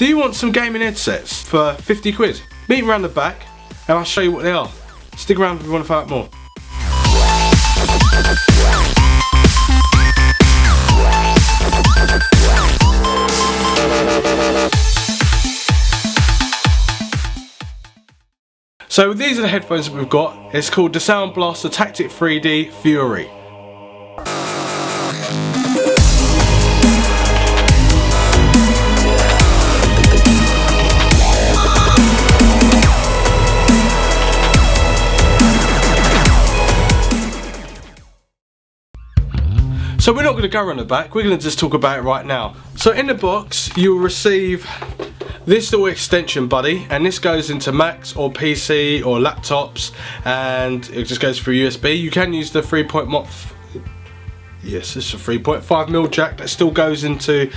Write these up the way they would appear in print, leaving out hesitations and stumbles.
Do you want some gaming headsets for 50 quid? Meet me around the back and I'll show you what they are. Stick around if you want to find out more. So these are the headphones that we've got. It's called the Soundblaster Tactic3d Fury. So we're not going to go around the back, we're going to just talk about it right now. So in the box you'll receive this little extension buddy, and this goes into Macs or PC or laptops, and it just goes through USB. You can use the 3.5mm jack that still goes into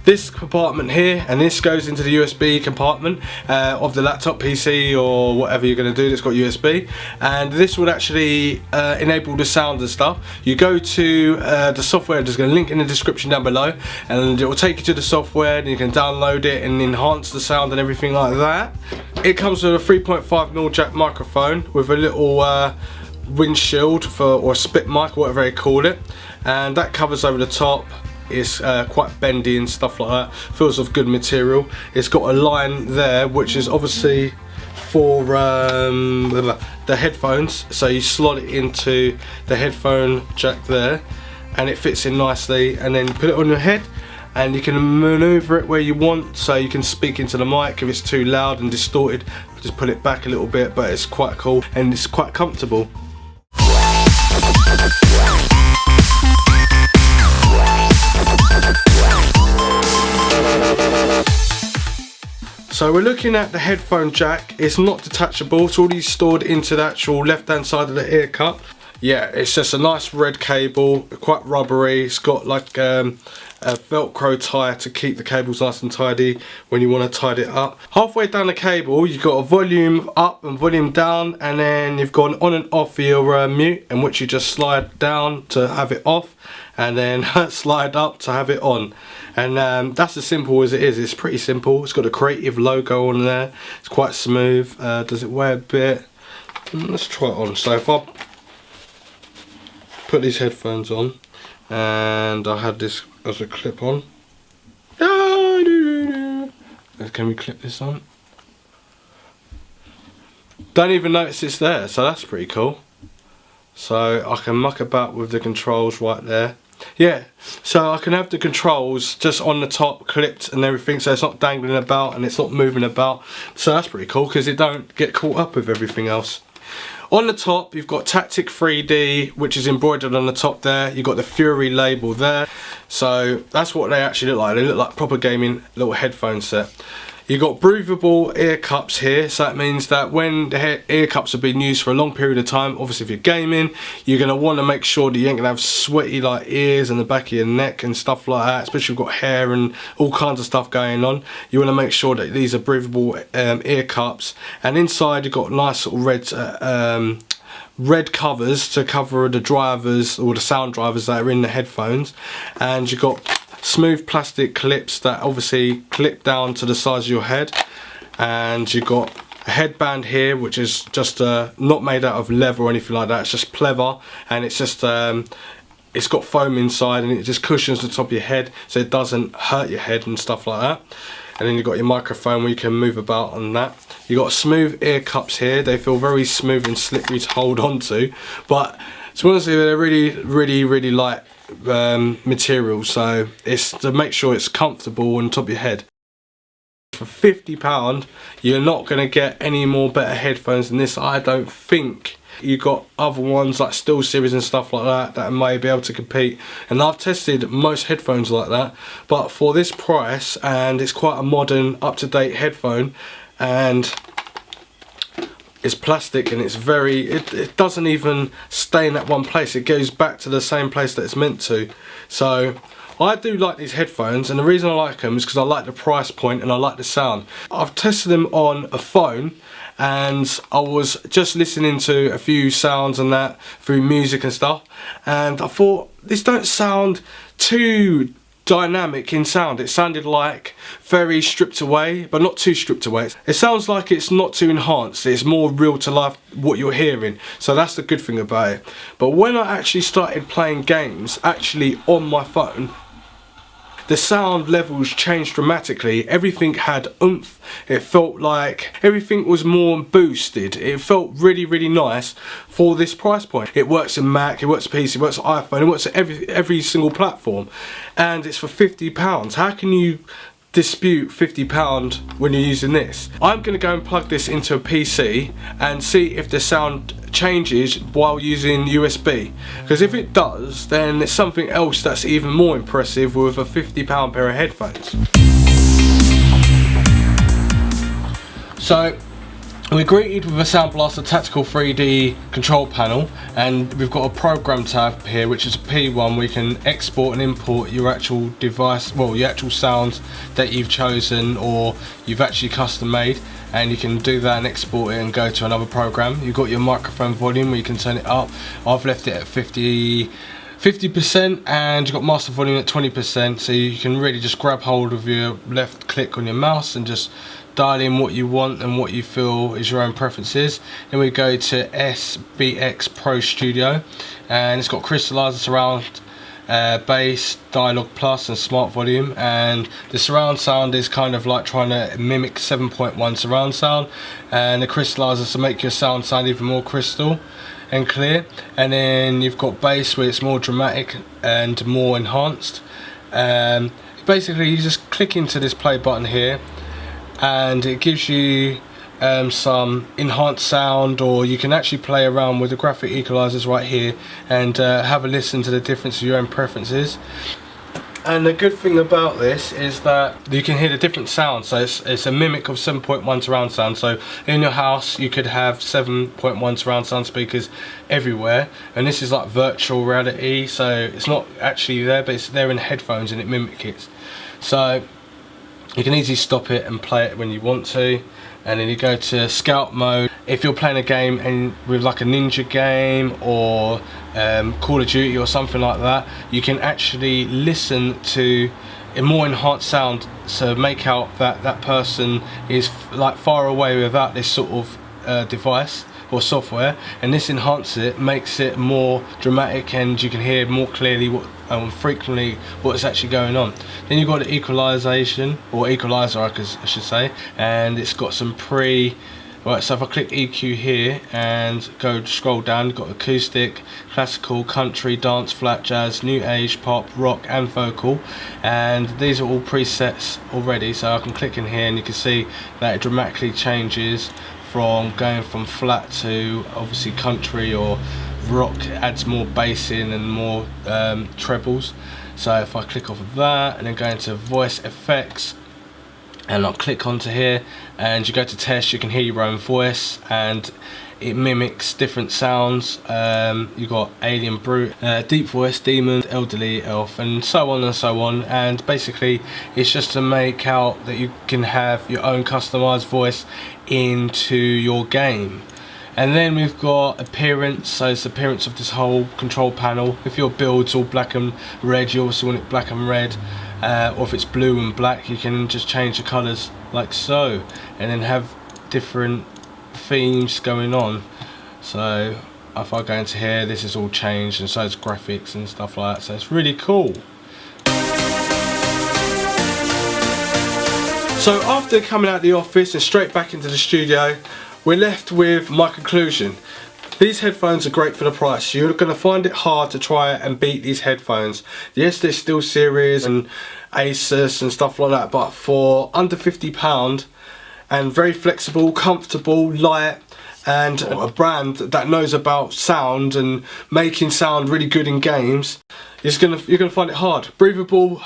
this compartment here, and this goes into the USB compartment of the laptop, PC or whatever you're going to do that's got USB, and this would actually enable the sound and stuff. You go to the software, there's going to link in the description down below, and it will take you to the software and you can download it and enhance the sound and everything like that. It comes with a 3.5mm jack microphone with a little windshield or a spit mic, whatever they call it, and that covers over the top. It's quite bendy and stuff like that. Feels of good material. It's got a line there which is obviously for the headphones, so you slot it into the headphone jack there and it fits in nicely, and then you put it on your head and you can maneuver it where you want, so you can speak into the mic. If it's too loud and distorted, just pull it back a little bit, but it's quite cool and it's quite comfortable. So we're looking at the headphone jack. It's not detachable, it's already stored into the actual left hand side of the ear cup. Yeah, it's just a nice red cable, quite rubbery. It's got like a velcro tie to keep the cables nice and tidy when you want to tidy it up. Halfway down the cable you've got a volume up and volume down, and then you've got an on and off for your mute, in which you just slide down to have it off and then slide up to have it on. And that's as simple as it is. It's pretty simple. It's got a creative logo on there. It's quite smooth. Does it weigh a bit? Let's try it on. So if I put these headphones on, and I had this as a clip on. Can we clip this on? Don't even notice it's there, so that's pretty cool. So I can muck about with the controls right there. Yeah, so I can have the controls just on the top clipped and everything, so it's not dangling about and it's not moving about. So that's pretty cool because it don't get caught up with everything else. On the top you've got Tactic3d, which is embroidered on the top there. You've got the Fury label there. So that's what they actually look like. They look like proper gaming little headphone set. You've got breathable ear cups here, so that means that when the ear cups have been used for a long period of time, obviously if you're gaming, you're going to want to make sure that you ain't going to have sweaty like ears and the back of your neck and stuff like that, especially if you've got hair and all kinds of stuff going on. You want to make sure that these are breathable ear cups, and inside you've got nice little red covers to cover the drivers or the sound drivers that are in the headphones, and you've got smooth plastic clips that obviously clip down to the size of your head, and you've got a headband here which is just not made out of leather or anything like that. It's just pleather, and it's just it's got foam inside and it just cushions the top of your head so it doesn't hurt your head and stuff like that. And then you've got your microphone where you can move about on that. You've got smooth ear cups here. They feel very smooth and slippery to hold on to, but to be honest with you, they're really light material, so it's to make sure it's comfortable on top of your head. For £50 you're not going to get any more better headphones than this, I don't think. You've got other ones like SteelSeries and stuff like that that may be able to compete, and I've tested most headphones like that, but for this price, and it's quite a modern up-to-date headphone, and it's plastic and it's it doesn't even stay in that one place. It goes back to the same place that it's meant to. So I do like these headphones, and the reason I like them is because I like the price point and I like the sound. I've tested them on a phone, and I was just listening to a few sounds and that through music and stuff, and I thought this don't sound too dynamic in sound. It sounded like very stripped away, but not too stripped away. It sounds like it's not too enhanced, it's more real to life what you're hearing, so that's the good thing about it. But when I actually started playing games actually on my phone, the sound levels changed dramatically. Everything had oomph. It felt like everything was more boosted. It felt really, really nice for this price point. It works in Mac, it works PC, it works on iPhone, it works on every single platform, and it's for £50. How can you dispute £50 when you're using this? I'm going to go and plug this into a PC and see if the sound changes while using USB, because if it does, then it's something else that's even more impressive with a £50 pair of headphones. So we're greeted with a Soundblaster Tactic3d control panel, and we've got a program tab here, which is a P1 where you can export and import your actual device, well, your actual sounds that you've chosen or you've actually custom made, and you can do that and export it and go to another program. You've got your microphone volume where you can turn it up. I've left it at 50%, and you've got master volume at 20%, so you can really just grab hold of your left click on your mouse and just dial in what you want and what you feel is your own preferences. Then we go to SBX Pro Studio, and it's got crystallizer, surround, bass, dialogue plus and smart volume, and the surround sound is kind of like trying to mimic 7.1 surround sound, and the crystallizer to make your sound even more crystal and clear. And then you've got bass where it's more dramatic and more enhanced. Basically you just click into this play button here and it gives you some enhanced sound, or you can actually play around with the graphic equalizers right here and have a listen to the difference of your own preferences. And the good thing about this is that you can hear the different sounds, so it's a mimic of 7.1 surround sound. So in your house you could have 7.1 surround sound speakers everywhere, and this is like virtual reality, so it's not actually there, but it's there in headphones and it mimics it. So you can easily stop it and play it when you want to. And then you go to scout mode. If you're playing a game and with like a ninja game or Call of Duty or something like that, you can actually listen to a more enhanced sound, so make out that that person is like far away without this sort of device or software, and this enhances it, makes it more dramatic, and you can hear more clearly what frequently what's actually going on. Then you've got the equalization, or equalizer I should say, and it's got some right, so if I click EQ here and scroll down, you've got acoustic, classical, country, dance, flat, jazz, new age, pop, rock and vocal, and these are all presets already, so I can click in here and you can see that it dramatically changes from going from flat to obviously country or rock. It adds more bass in and more trebles. So if I click off of that and then go into voice effects and I'll click onto here, and you go to test, you can hear your own voice and it mimics different sounds. You got alien, brute, deep voice, demon, elderly, elf, and so on and so on. And basically it's just to make out that you can have your own customized voice into your game. And then we've got appearance, so it's the appearance of this whole control panel. If your build's all black and red, you also want it black and red, or if it's blue and black, you can just change the colours like so, and then have different themes going on. So if I go into here, this is all changed, and so it's graphics and stuff like that, so it's really cool. So after coming out of the office and straight back into the studio, we're left with my conclusion. These headphones are great for the price. You're going to find it hard to try and beat these headphones. Yes, there's still Series and Asus and stuff like that, but for under £50 and very flexible, comfortable, light, and a brand that knows about sound and making sound really good in games, you're gonna find it hard. Breathable,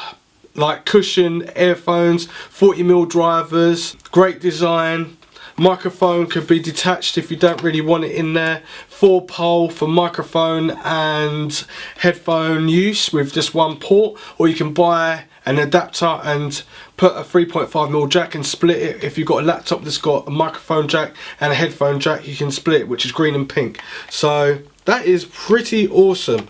like cushion earphones, 40mm drivers, great design. Microphone could be detached if you don't really want it in there. 4-pole for microphone and headphone use with just one port, or you can buy an adapter and put a 3.5mm jack and split it. If you've got a laptop that's got a microphone jack and a headphone jack, you can split it, which is green and pink. So that is pretty awesome.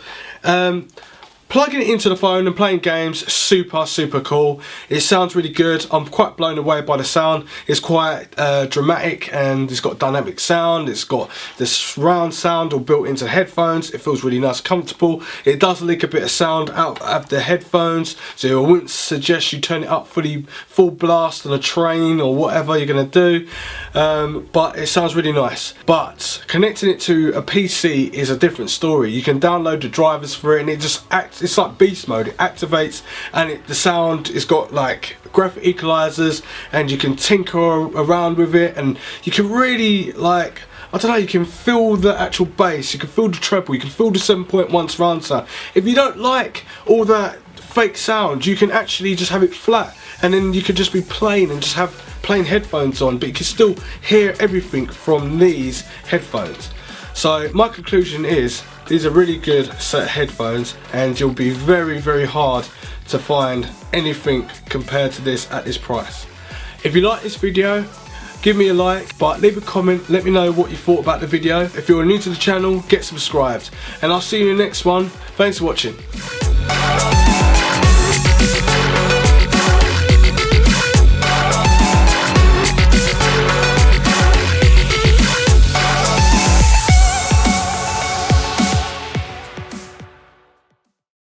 plugging it into the phone and playing games, super cool. It sounds really good. I'm quite blown away by the sound. It's quite dramatic, and it's got dynamic sound. It's got the surround sound all built into the headphones. It feels really nice, comfortable. It does leak a bit of sound out of the headphones, so I wouldn't suggest you turn it up full blast on a train or whatever you're gonna do. But it sounds really nice. But connecting it to a PC is a different story. You can download the drivers for it, and it just acts. It's like beast mode. It activates, and the sound is got like graphic equalizers, and you can tinker around with it, and you can really, like, I don't know, you can feel the actual bass, you can feel the treble, you can feel the 7.1 surround sound. If you don't like all that fake sound, you can actually just have it flat, and then you could just be plain and just have plain headphones on, but you can still hear everything from these headphones. So my conclusion is, these are really good set of headphones, and you'll be very hard to find anything compared to this at this price. If you like this video, give me a like, but leave a comment, let me know what you thought about the video. If you're new to the channel, get subscribed, and I'll see you in the next one. Thanks for watching.